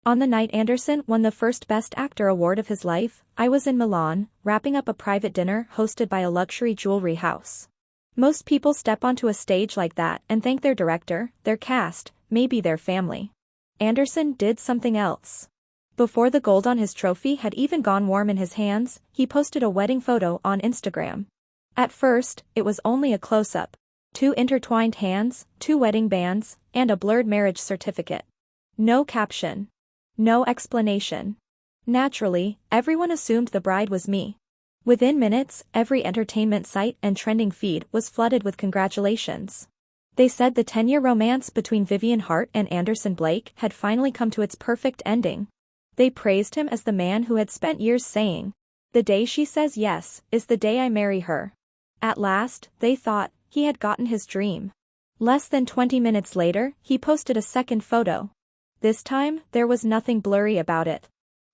On the night Anderson won the first Best Actor award of his life, I was in Milan, wrapping up a private dinner hosted by a luxury jewelry house. Most people step onto a stage like that and thank their director, their cast, maybe their family. Anderson did something else. Before the gold on his trophy had even gone warm in his hands, he posted a wedding photo on Instagram. At first, it was only a close-up. 2 intertwined hands, 2 wedding bands, and a blurred marriage certificate. No caption. No explanation. Naturally, everyone assumed the bride was me. Within minutes, every entertainment site and trending feed was flooded with congratulations. They said the 10-year romance between Vivian Hart and Anderson Blake had finally come to its perfect ending. They praised him as the man who had spent years saying, "The day she says yes, is the day I marry her." At last, they thought, he had gotten his dream. Less than 20 minutes later, he posted a second photo. This time, there was nothing blurry about it.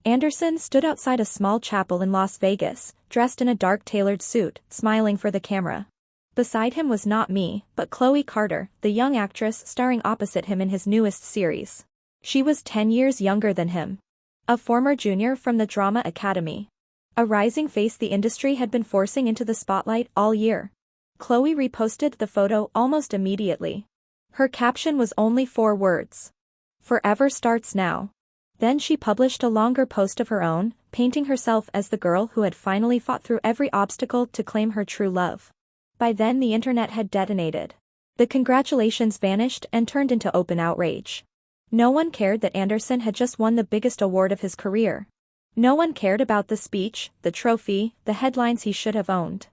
Anderson stood outside a small chapel in Las Vegas, dressed in a dark tailored suit, smiling for the camera. Beside him was not me, but Chloe Carter, the young actress starring opposite him in his newest series. She was 10 years younger than him. A former junior from the Drama Academy. A rising face the industry had been forcing into the spotlight all year. Chloe reposted the photo almost immediately. Her caption was only 4 words. "Forever starts now." Then she published a longer post of her own, painting herself as the girl who had finally fought through every obstacle to claim her true love. By then the internet had detonated. The congratulations vanished and turned into open outrage. No one cared that Anderson had just won the biggest award of his career. No one cared about the speech, the trophy, the headlines he should have owned.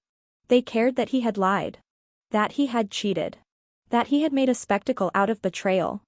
They cared that he had lied. That he had cheated. That he had made a spectacle out of betrayal.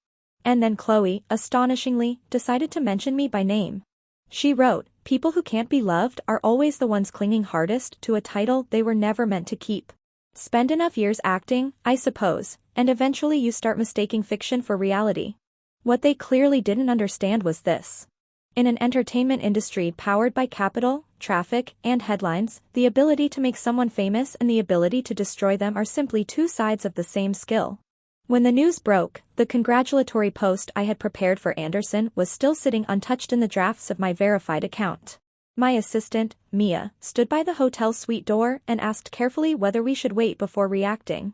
And then Chloe, astonishingly, decided to mention me by name. She wrote, "People who can't be loved are always the ones clinging hardest to a title they were never meant to keep. Spend enough years acting, I suppose, and eventually you start mistaking fiction for reality." What they clearly didn't understand was this. In an entertainment industry powered by capital, traffic, and headlines, the ability to make someone famous and the ability to destroy them are simply 2 sides of the same skill. When the news broke, the congratulatory post I had prepared for Anderson was still sitting untouched in the drafts of my verified account. My assistant, Mia, stood by the hotel suite door and asked carefully whether we should wait before reacting.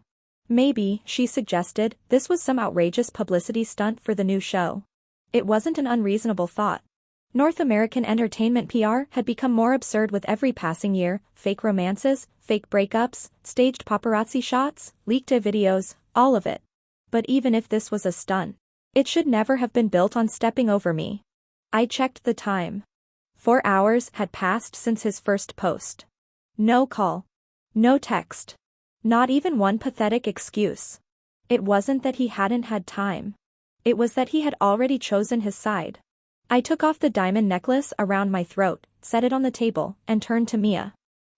Maybe, she suggested, this was some outrageous publicity stunt for the new show. It wasn't an unreasonable thought. North American entertainment PR had become more absurd with every passing year: fake romances, fake breakups, staged paparazzi shots, leaked videos, all of it. But even if this was a stunt, it should never have been built on stepping over me. I checked the time. 4 hours had passed since his first post. No call. No text. Not even one pathetic excuse. It wasn't that he hadn't had time. It was that he had already chosen his side. I took off the diamond necklace around my throat, set it on the table, and turned to Mia.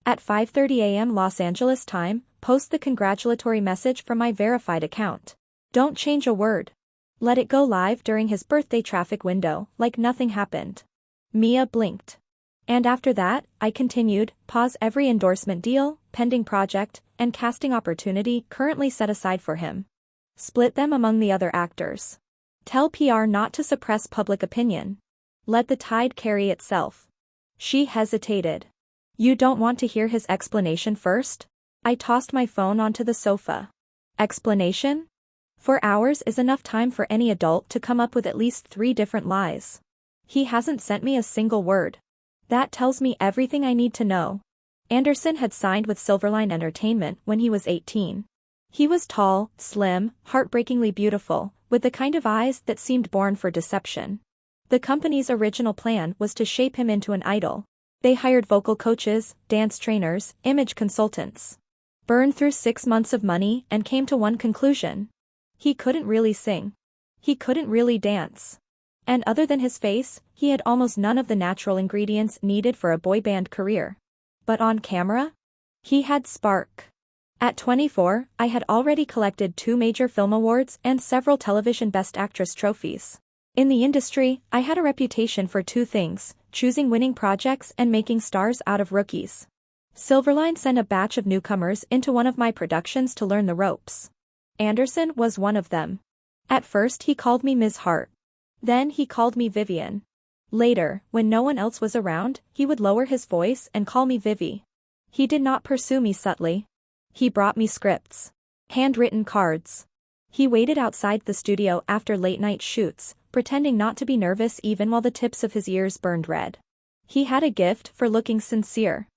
At 5:30 a.m. Los Angeles time, post the congratulatory message from my verified account. Don't change a word. Let it go live during his birthday traffic window, like nothing happened. Mia blinked. And after that, I continued, pause every endorsement deal, pending project, and casting opportunity currently set aside for him. Split them among the other actors. Tell PR not to suppress public opinion. Let the tide carry itself. She hesitated. You don't want to hear his explanation first? I tossed my phone onto the sofa. Explanation? 4 hours is enough time for any adult to come up with at least 3 different lies. He hasn't sent me a single word. That tells me everything I need to know. Anderson had signed with Silverline Entertainment when he was 18. He was tall, slim, heartbreakingly beautiful, with the kind of eyes that seemed born for deception. The company's original plan was to shape him into an idol. They hired vocal coaches, dance trainers, image consultants. Burned through 6 months of money and came to one conclusion. He couldn't really sing. He couldn't really dance. And other than his face, he had almost none of the natural ingredients needed for a boy band career. But on camera? He had spark. At 24, I had already collected 2 major film awards and several television Best Actress trophies. In the industry, I had a reputation for 2 things: choosing winning projects and making stars out of rookies. Silverline sent a batch of newcomers into one of my productions to learn the ropes. Anderson was one of them. At first he called me Ms. Hart. Then he called me Vivian. Later, when no one else was around, he would lower his voice and call me Vivi. He did not pursue me subtly. He brought me scripts. Handwritten cards. He waited outside the studio after late-night shoots, pretending not to be nervous even while the tips of his ears burned red. He had a gift for looking sincere.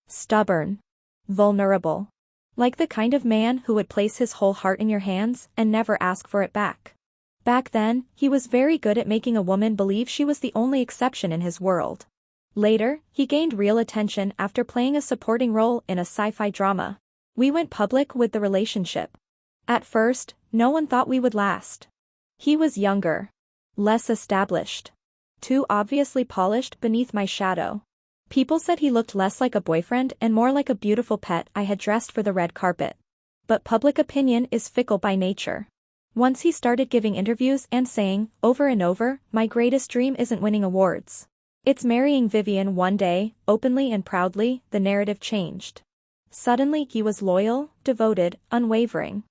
Stubborn. Vulnerable. Like the kind of man who would place his whole heart in your hands and never ask for it back. Back then, he was very good at making a woman believe she was the only exception in his world. Later, he gained real attention after playing a supporting role in a sci-fi drama. We went public with the relationship. At first, no one thought we would last. He was younger. Less established. Too obviously polished beneath my shadow. People said he looked less like a boyfriend and more like a beautiful pet I had dressed for the red carpet. But public opinion is fickle by nature. Once he started giving interviews and saying, over and over, my greatest dream isn't winning awards. It's marrying Vivian one day, openly and proudly, the narrative changed. Suddenly he was loyal, devoted, unwavering.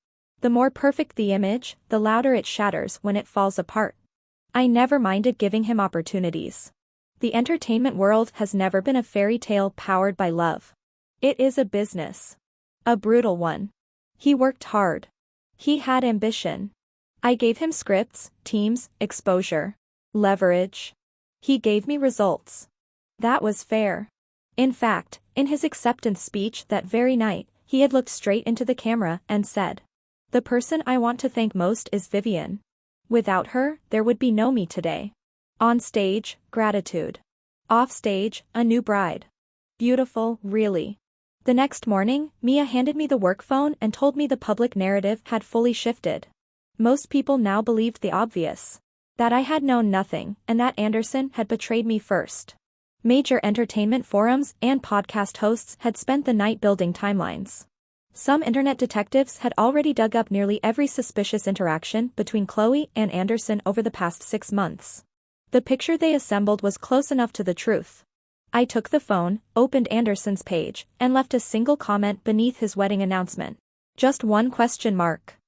The more perfect the image, the louder it shatters when it falls apart. I never minded giving him opportunities. The entertainment world has never been a fairy tale powered by love. It is a business. A brutal one. He worked hard. He had ambition. I gave him scripts, teams, exposure. Leverage. He gave me results. That was fair. In fact, in his acceptance speech that very night, he had looked straight into the camera and said, "The person I want to thank most is Vivian. Without her, there would be no me today." On stage, gratitude. Off stage, a new bride. Beautiful, really. The next morning, Mia handed me the work phone and told me the public narrative had fully shifted. Most people now believed the obvious. That I had known nothing, and that Anderson had betrayed me first. Major entertainment forums and podcast hosts had spent the night building timelines. Some internet detectives had already dug up nearly every suspicious interaction between Chloe and Anderson over the past 6 months. The picture they assembled was close enough to the truth. I took the phone, opened Anderson's page, and left a single comment beneath his wedding announcement. Just one question mark.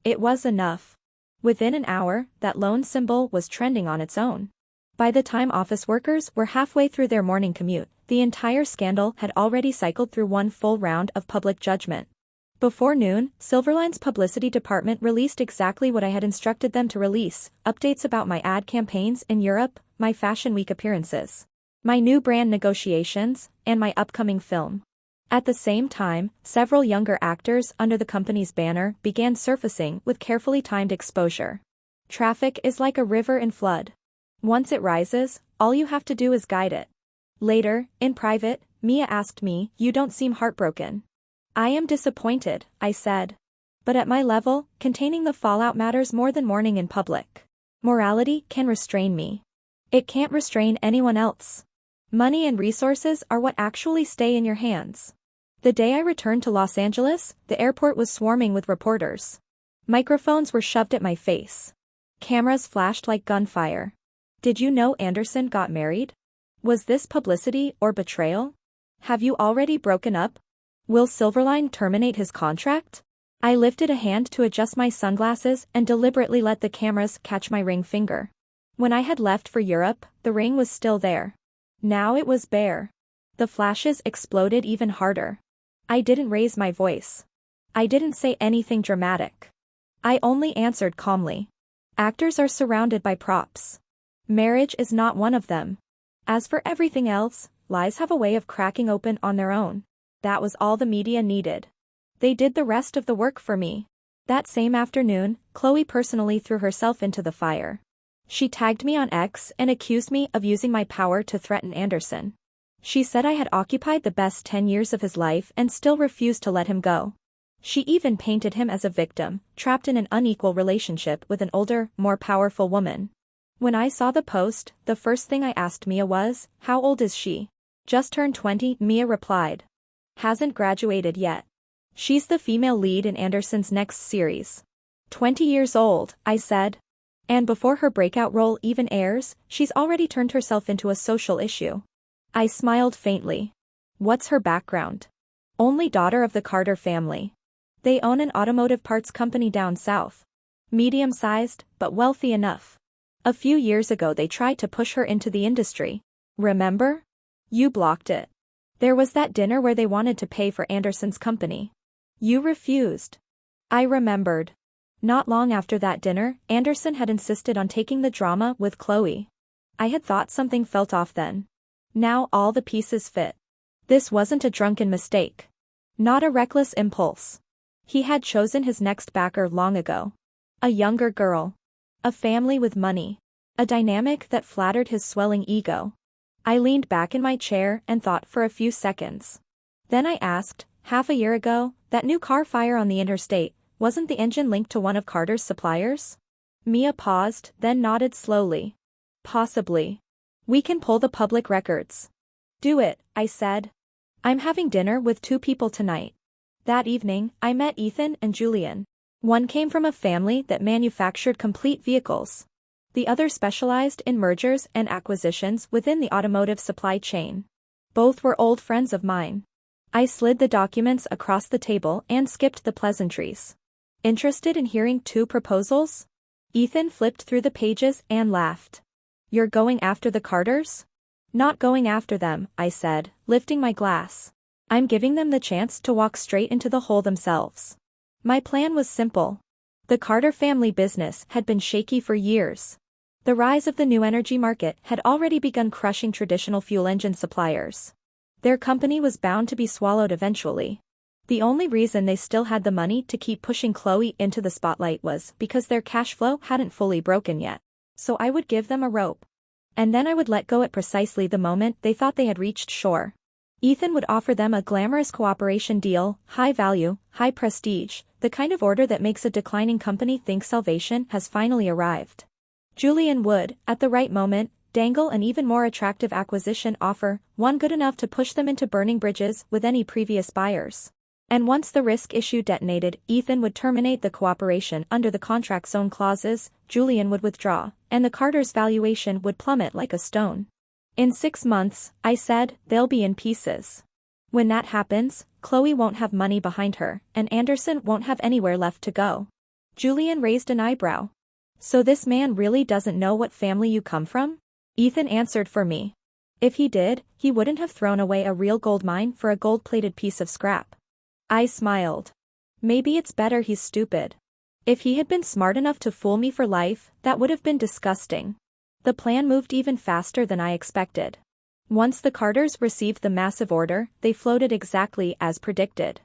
It was enough. Within an hour, that lone symbol was trending on its own. By the time office workers were halfway through their morning commute, the entire scandal had already cycled through one full round of public judgment. Before noon, Silverline's publicity department released exactly what I had instructed them to release: updates about my ad campaigns in Europe, my Fashion Week appearances, my new brand negotiations, and my upcoming film. At the same time, several younger actors under the company's banner began surfacing with carefully timed exposure. Traffic is like a river in flood. Once it rises, all you have to do is guide it. Later, in private, Mia asked me, "You don't seem heartbroken." "I am disappointed," I said. "But at my level, containing the fallout matters more than mourning in public. Morality can restrain me. It can't restrain anyone else. Money and resources are what actually stay in your hands." The day I returned to Los Angeles, the airport was swarming with reporters. Microphones were shoved at my face. Cameras flashed like gunfire. "Did you know Anderson got married? Was this publicity or betrayal? Have you already broken up? Will Silverline terminate his contract?" I lifted a hand to adjust my sunglasses and deliberately let the cameras catch my ring finger. When I had left for Europe, the ring was still there. Now it was bare. The flashes exploded even harder. I didn't raise my voice. I didn't say anything dramatic. I only answered calmly. Actors are surrounded by props. Marriage is not one of them. As for everything else, lies have a way of cracking open on their own. That was all the media needed. They did the rest of the work for me. That same afternoon, Chloe personally threw herself into the fire. She tagged me on X and accused me of using my power to threaten Anderson. She said I had occupied the best 10 years of his life and still refused to let him go. She even painted him as a victim, trapped in an unequal relationship with an older, more powerful woman. When I saw the post, the first thing I asked Mia was, "How old is she?" "Just turned 20, Mia replied. "Hasn't graduated yet. She's the female lead in Anderson's next series." 20 years old, I said. "And before her breakout role even airs, she's already turned herself into a social issue." I smiled faintly. "What's her background?" "Only daughter of the Carter family. They own an automotive parts company down south. Medium-sized, but wealthy enough." A few years ago they tried to push her into the industry. Remember? You blocked it. There was that dinner where they wanted to pay for Anderson's company. You refused. I remembered. Not long after that dinner, Anderson had insisted on taking the drama with Chloe. I had thought something felt off then. Now all the pieces fit. This wasn't a drunken mistake. Not a reckless impulse. He had chosen his next backer long ago. A younger girl. A family with money. A dynamic that flattered his swelling ego. I leaned back in my chair and thought for a few seconds. Then I asked, half a year ago, that new car fire on the interstate, wasn't the engine linked to one of Carter's suppliers? Mia paused, then nodded slowly. Possibly. We can pull the public records. Do it, I said. I'm having dinner with 2 people tonight. That evening, I met Ethan and Julian. One came from a family that manufactured complete vehicles. The other specialized in mergers and acquisitions within the automotive supply chain. Both were old friends of mine. I slid the documents across the table and skipped the pleasantries. Interested in hearing 2 proposals? Ethan flipped through the pages and laughed. You're going after the Carters? Not going after them, I said, lifting my glass. I'm giving them the chance to walk straight into the hole themselves. My plan was simple. The Carter family business had been shaky for years. The rise of the new energy market had already begun crushing traditional fuel engine suppliers. Their company was bound to be swallowed eventually. The only reason they still had the money to keep pushing Chloe into the spotlight was because their cash flow hadn't fully broken yet. So I would give them a rope. And then I would let go at precisely the moment they thought they had reached shore. Ethan would offer them a glamorous cooperation deal, high value, high prestige, the kind of order that makes a declining company think salvation has finally arrived. Julian would, at the right moment, dangle an even more attractive acquisition offer, one good enough to push them into burning bridges with any previous buyers. And once the risk issue detonated, Ethan would terminate the cooperation under the contract's own clauses, Julian would withdraw, and the Carters' valuation would plummet like a stone. In 6 months, I said, they'll be in pieces. When that happens, Chloe won't have money behind her, and Anderson won't have anywhere left to go. Julian raised an eyebrow. So this man really doesn't know what family you come from? Ethan answered for me. If he did, he wouldn't have thrown away a real gold mine for a gold-plated piece of scrap. I smiled. Maybe it's better he's stupid. If he had been smart enough to fool me for life, that would have been disgusting. The plan moved even faster than I expected. Once the Carters received the massive order, they floated exactly as predicted.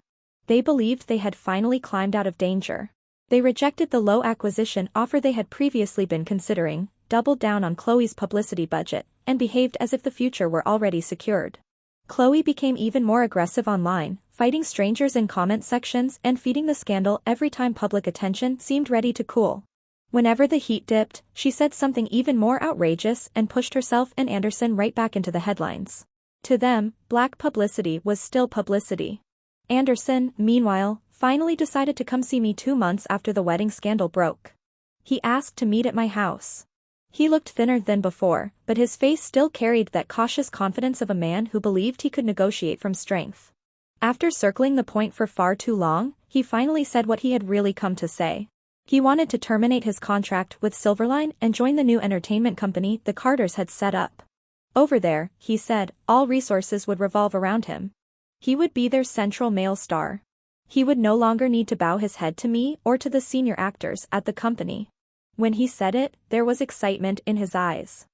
They believed they had finally climbed out of danger. They rejected the low acquisition offer they had previously been considering, doubled down on Chloe's publicity budget, and behaved as if the future were already secured. Chloe became even more aggressive online, fighting strangers in comment sections and feeding the scandal every time public attention seemed ready to cool. Whenever the heat dipped, she said something even more outrageous and pushed herself and Anderson right back into the headlines. To them, black publicity was still publicity. Anderson, meanwhile, finally decided to come see me 2 months after the wedding scandal broke. He asked to meet at my house. He looked thinner than before, but his face still carried that cautious confidence of a man who believed he could negotiate from strength. After circling the point for far too long, he finally said what he had really come to say. He wanted to terminate his contract with Silverline and join the new entertainment company the Carters had set up. Over there, he said, all resources would revolve around him. He would be their central male star. He would no longer need to bow his head to me or to the senior actors at the company. When he said it, there was excitement in his eyes.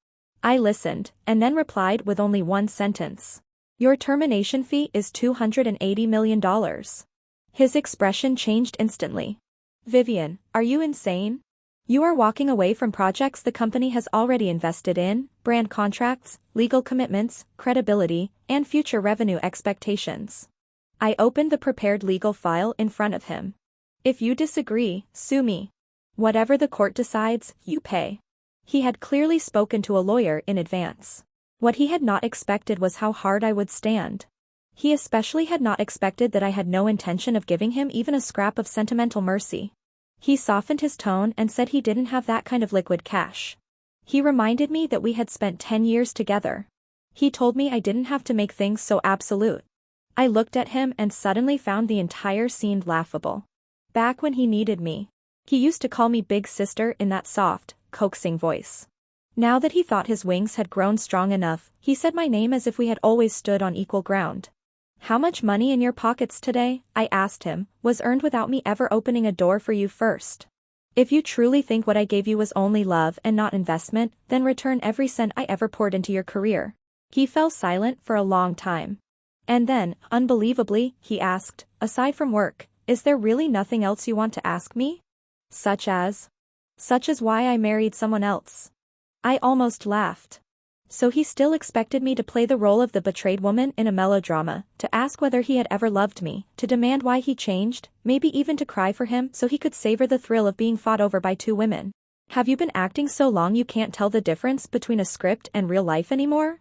I listened, and then replied with only one sentence. Your termination fee is $280 million. His expression changed instantly. Vivian, are you insane? You are walking away from projects the company has already invested in, brand contracts, legal commitments, credibility, and future revenue expectations. I opened the prepared legal file in front of him. If you disagree, sue me. Whatever the court decides, you pay. He had clearly spoken to a lawyer in advance. What he had not expected was how hard I would stand. He especially had not expected that I had no intention of giving him even a scrap of sentimental mercy. He softened his tone and said he didn't have that kind of liquid cash. He reminded me that we had spent 10 years together. He told me I didn't have to make things so absolute. I looked at him and suddenly found the entire scene laughable. Back when he needed me, he used to call me big sister in that soft, coaxing voice. Now that he thought his wings had grown strong enough, he said my name as if we had always stood on equal ground. "How much money in your pockets today?" I asked him, "was earned without me ever opening a door for you first. If you truly think what I gave you was only love and not investment, then return every cent I ever poured into your career." He fell silent for a long time. And then, unbelievably, he asked, "Aside from work, is there really nothing else you want to ask me?" Such as why I married someone else. I almost laughed. So he still expected me to play the role of the betrayed woman in a melodrama, to ask whether he had ever loved me, to demand why he changed, maybe even to cry for him so he could savor the thrill of being fought over by two women. "Have you been acting so long you can't tell the difference between a script and real life anymore?"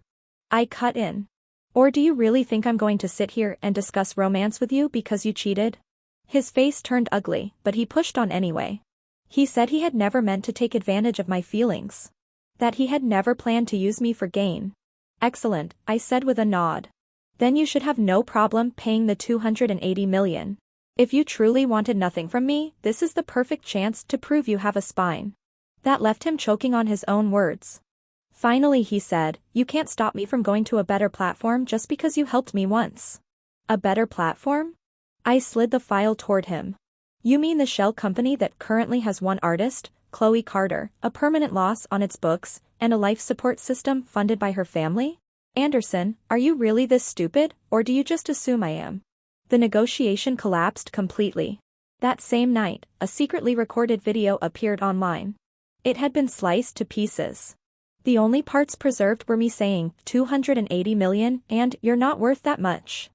I cut in. "Or do you really think I'm going to sit here and discuss romance with you because you cheated?" His face turned ugly, but he pushed on anyway. He said he had never meant to take advantage of my feelings. That he had never planned to use me for gain. "Excellent," I said with a nod. "Then you should have no problem paying the $280 million. If you truly wanted nothing from me, this is the perfect chance to prove you have a spine." That left him choking on his own words. Finally he said, "You can't stop me from going to a better platform just because you helped me once." "A better platform?" I slid the file toward him. "You mean the shell company that currently has one artist, Chloe Carter, a permanent loss on its books, and a life support system funded by her family? Anderson, are you really this stupid, or do you just assume I am?" The negotiation collapsed completely. That same night, a secretly recorded video appeared online. It had been sliced to pieces. The only parts preserved were me saying, $280 million, and "You're not worth that much."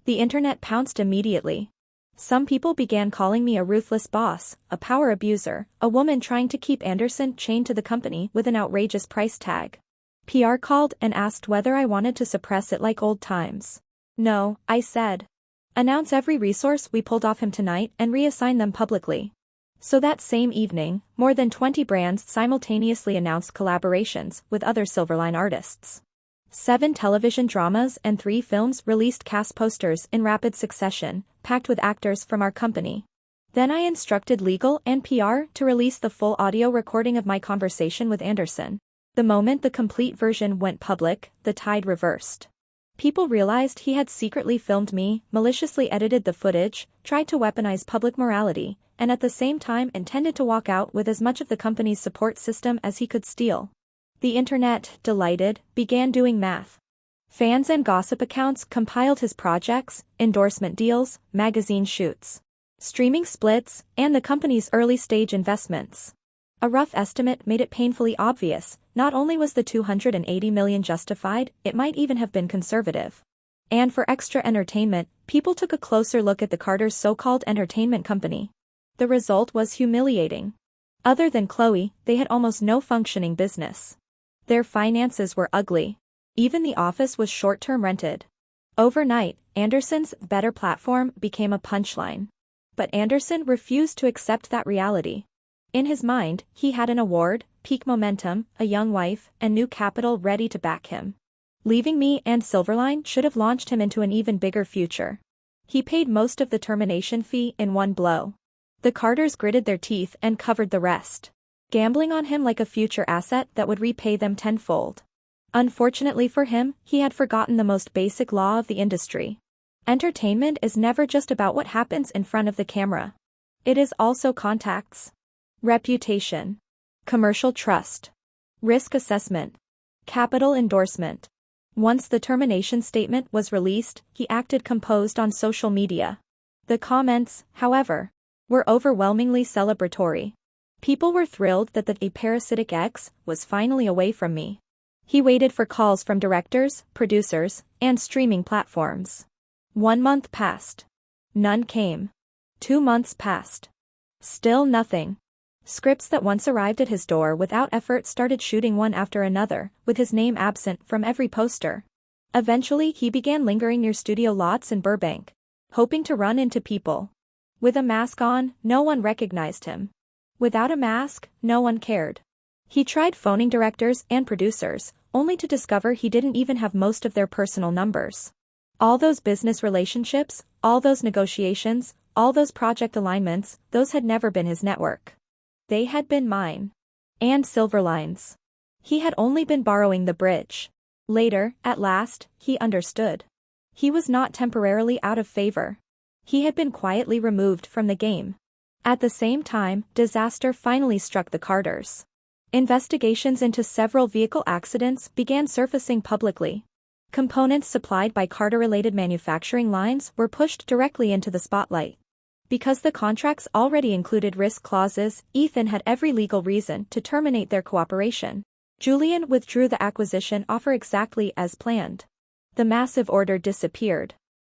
The internet pounced immediately. Some people began calling me a ruthless boss, a power abuser, a woman trying to keep Anderson chained to the company with an outrageous price tag. PR called and asked whether I wanted to suppress it like old times. "No," I said. "Announce every resource we pulled off him tonight and reassign them publicly." So that same evening, more than 20 brands simultaneously announced collaborations with other Silverline artists. 7 television dramas and 3 films released cast posters in rapid succession, packed with actors from our company. Then I instructed legal and PR to release the full audio recording of my conversation with Anderson. The moment the complete version went public, the tide reversed. People realized he had secretly filmed me, maliciously edited the footage, tried to weaponize public morality, and at the same time intended to walk out with as much of the company's support system as he could steal. The internet, delighted, began doing math. Fans and gossip accounts compiled his projects, endorsement deals, magazine shoots, streaming splits, and the company's early-stage investments. A rough estimate made it painfully obvious, not only was the $280 million justified, it might even have been conservative. And for extra entertainment, people took a closer look at the Carter's so-called entertainment company. The result was humiliating. Other than Chloe, they had almost no functioning business. Their finances were ugly. Even the office was short-term rented. Overnight, Anderson's better platform became a punchline. But Anderson refused to accept that reality. In his mind, he had an award, peak momentum, a young wife, and new capital ready to back him. Leaving me and Silverline should have launched him into an even bigger future. He paid most of the termination fee in one blow. The Carters gritted their teeth and covered the rest, gambling on him like a future asset that would repay them tenfold. Unfortunately for him, he had forgotten the most basic law of the industry. Entertainment is never just about what happens in front of the camera. It is also contacts, reputation, commercial trust, risk assessment, capital endorsement. Once the termination statement was released, he acted composed on social media. The comments, however, were overwhelmingly celebratory. People were thrilled that the parasitic ex was finally away from me. He waited for calls from directors, producers, and streaming platforms. 1 month passed. None came. 2 months passed. Still nothing. Scripts that once arrived at his door without effort started shooting one after another, with his name absent from every poster. Eventually he began lingering near studio lots in Burbank, hoping to run into people. With a mask on, no one recognized him. Without a mask, no one cared. He tried phoning directors and producers, only to discover he didn't even have most of their personal numbers. All those business relationships, all those negotiations, all those project alignments, those had never been his network. They had been mine. And Silverline's. He had only been borrowing the bridge. Later, at last, he understood. He was not temporarily out of favor. He had been quietly removed from the game. At the same time, disaster finally struck the Carters. Investigations into several vehicle accidents began surfacing publicly. Components supplied by Carter-related manufacturing lines were pushed directly into the spotlight. Because the contracts already included risk clauses, Ethan had every legal reason to terminate their cooperation. Julian withdrew the acquisition offer exactly as planned. The massive order disappeared.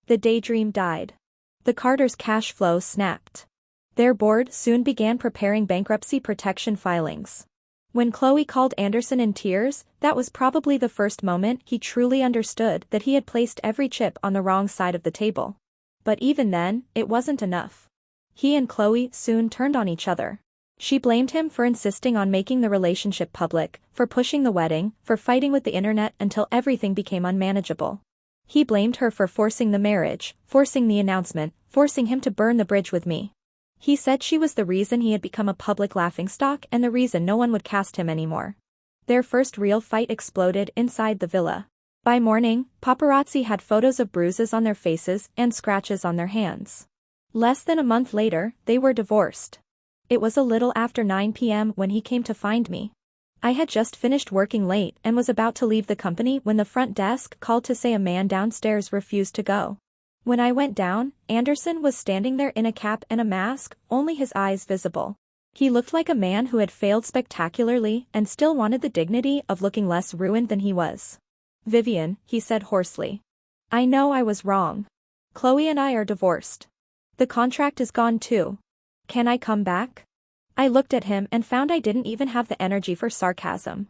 The daydream died. The Carters' cash flow snapped. Their board soon began preparing bankruptcy protection filings. When Chloe called Anderson in tears, that was probably the first moment he truly understood that he had placed every chip on the wrong side of the table. But even then, it wasn't enough. He and Chloe soon turned on each other. She blamed him for insisting on making the relationship public, for pushing the wedding, for fighting with the internet until everything became unmanageable. He blamed her for forcing the marriage, forcing the announcement, forcing him to burn the bridge with me. He said she was the reason he had become a public laughingstock and the reason no one would cast him anymore. Their first real fight exploded inside the villa. By morning, paparazzi had photos of bruises on their faces and scratches on their hands. Less than a month later, they were divorced. It was a little after 9 p.m. when he came to find me. I had just finished working late and was about to leave the company when the front desk called to say a man downstairs refused to go. When I went down, Anderson was standing there in a cap and a mask, only his eyes visible. He looked like a man who had failed spectacularly and still wanted the dignity of looking less ruined than he was. "Vivian," he said hoarsely. "I know I was wrong. Chloe and I are divorced. The contract is gone too. Can I come back?" I looked at him and found I didn't even have the energy for sarcasm.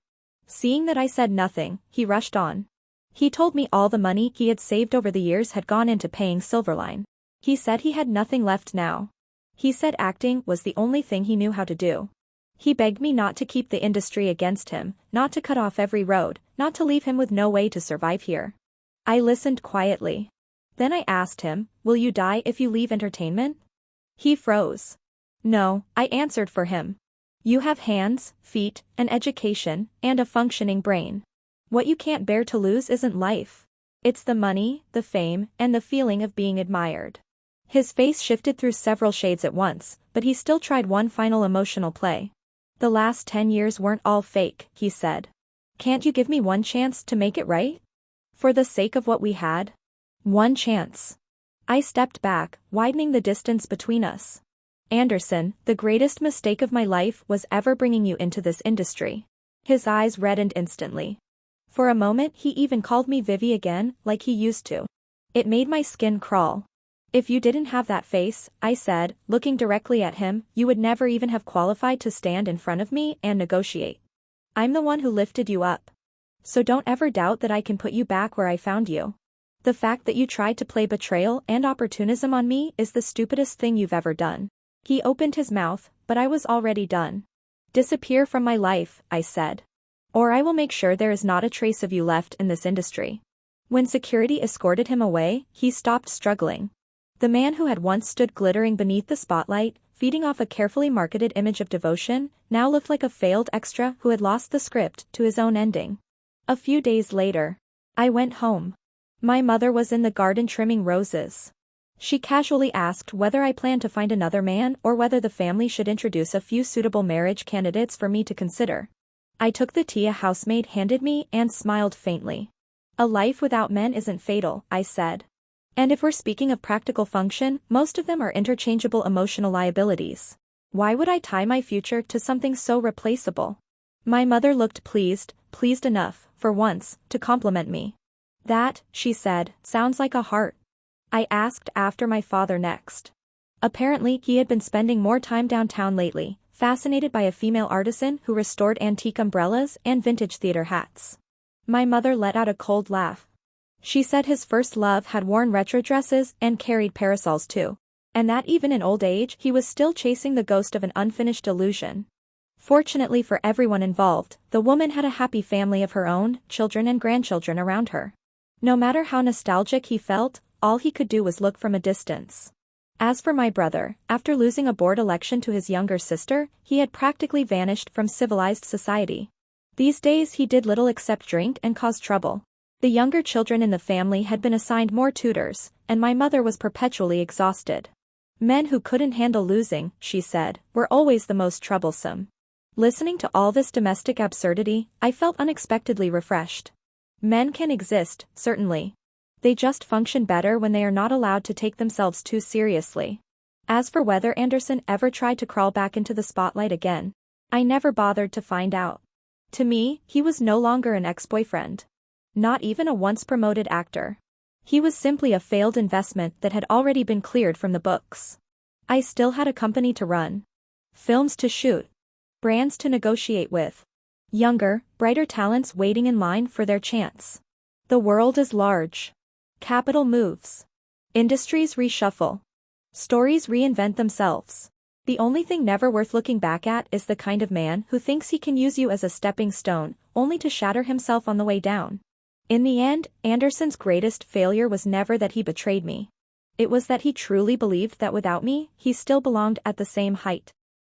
Seeing that I said nothing, he rushed on. He told me all the money he had saved over the years had gone into paying Silverline. He said he had nothing left now. He said acting was the only thing he knew how to do. He begged me not to keep the industry against him, not to cut off every road, not to leave him with no way to survive here. I listened quietly. Then I asked him, "Will you die if you leave entertainment?" He froze. "No," I answered for him. "You have hands, feet, an education, and a functioning brain. What you can't bear to lose isn't life. It's the money, the fame, and the feeling of being admired." His face shifted through several shades at once, but he still tried one final emotional play. "The last 10 years weren't all fake," he said. "Can't you give me one chance to make it right? For the sake of what we had? One chance." I stepped back, widening the distance between us. "Anderson, the greatest mistake of my life was ever bringing you into this industry." His eyes reddened instantly. For a moment he even called me Vivi again, like he used to. It made my skin crawl. "If you didn't have that face," I said, looking directly at him, "you would never even have qualified to stand in front of me and negotiate. I'm the one who lifted you up. So don't ever doubt that I can put you back where I found you. The fact that you tried to play betrayal and opportunism on me is the stupidest thing you've ever done." He opened his mouth, but I was already done. "Disappear from my life," I said. "Or I will make sure there is not a trace of you left in this industry." When security escorted him away, he stopped struggling. The man who had once stood glittering beneath the spotlight, feeding off a carefully marketed image of devotion, now looked like a failed extra who had lost the script to his own ending. A few days later, I went home. My mother was in the garden trimming roses. She casually asked whether I planned to find another man or whether the family should introduce a few suitable marriage candidates for me to consider. I took the tea a housemaid handed me and smiled faintly. "A life without men isn't fatal," I said. "And if we're speaking of practical function, most of them are interchangeable emotional liabilities. Why would I tie my future to something so replaceable?" My mother looked pleased enough, for once, to compliment me. "That," she said, "sounds like a heart." I asked after my father next. Apparently he had been spending more time downtown lately, fascinated by a female artisan who restored antique umbrellas and vintage theater hats. My mother let out a cold laugh. She said his first love had worn retro dresses and carried parasols too, and that even in old age he was still chasing the ghost of an unfinished illusion. Fortunately for everyone involved, the woman had a happy family of her own, children and grandchildren around her. No matter how nostalgic he felt, all he could do was look from a distance. As for my brother, after losing a board election to his younger sister, he had practically vanished from civilized society. These days he did little except drink and cause trouble. The younger children in the family had been assigned more tutors, and my mother was perpetually exhausted. Men who couldn't handle losing, she said, were always the most troublesome. Listening to all this domestic absurdity, I felt unexpectedly refreshed. Men can exist, certainly. They just function better when they are not allowed to take themselves too seriously. As for whether Anderson ever tried to crawl back into the spotlight again, I never bothered to find out. To me, he was no longer an ex-boyfriend. Not even a once-promoted actor. He was simply a failed investment that had already been cleared from the books. I still had a company to run. Films to shoot. Brands to negotiate with. Younger, brighter talents waiting in line for their chance. The world is large. Capital moves. Industries reshuffle. Stories reinvent themselves. The only thing never worth looking back at is the kind of man who thinks he can use you as a stepping stone, only to shatter himself on the way down. In the end, Anderson's greatest failure was never that he betrayed me. It was that he truly believed that without me, he still belonged at the same height.